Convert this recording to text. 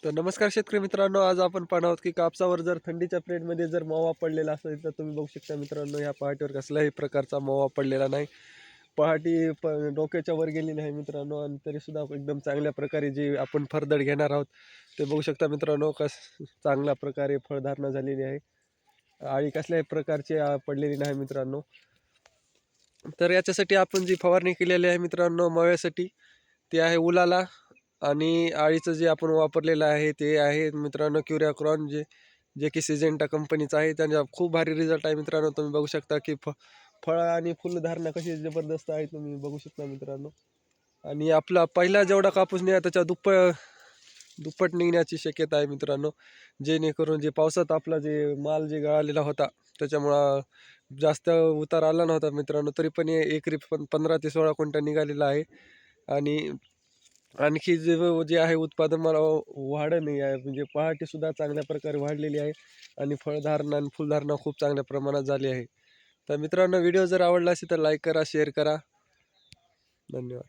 तर नमस्कार शेतकरी मित्रांनो, आज आपण पाहणार आहोत की कापसावर जर थंडीच्या पिरियडमध्ये जर मावा पडलेला असेल तर तुम्ही बघू शकता मित्रांनो, ह्या पहाटीवर कसल्याही प्रकारचा मावा पडलेला नाही. पहाटी डोक्याच्या वर गेलेली आहे मित्रांनो, आणि तरीसुद्धा एकदम चांगल्या प्रकारे जे आपण फरदड घेणार आहोत ते बघू शकता मित्रांनो, चांगल्या प्रकारे फळधारणा झालेली आहे. आळी कसल्याही प्रकारची पडलेली नाही मित्रांनो. तर याच्यासाठी आपण जी फवारणी केलेली आहे मित्रांनो माव्यासाठी, ती आहे उलाला. आणि आळीचं जे आपण वापरलेलं आहे ते आहे मित्रांनो क्युरियाक्रॉन, जे जे की सिजेंटा कंपनीचं आहे. त्यांचा खूप भारी रिझल्ट आहे मित्रांनो. तुम्ही बघू शकता की फळं आणि फुलधारणा कशी जबरदस्त आहे, तुम्ही बघू शकता मित्रांनो. आणि आपला पहिला जेवढा कापूस निघा त्याच्या दुप्पट निघण्याची शक्यता आहे मित्रांनो. जेणेकरून जे पावसात आपला जे माल जे गळालेला होता त्याच्यामुळं जास्त उतार आला नव्हता मित्रांनो, तरी पण एकरी 15 ते 16 क्विंटल निघालेला आहे. आणि आणखी जे जे आहे उत्पादन मला वाढलं आहे, म्हणजे पहाटेसुद्धा चांगल्या प्रकारे वाढलेली आहे. आणि फळधारणा आणि फुलधारणा खूप चांगल्या प्रमाणात झाली आहे. तर मित्रांनो, व्हिडिओ जर आवडला असेल तर लाईक करा, शेअर करा. धन्यवाद.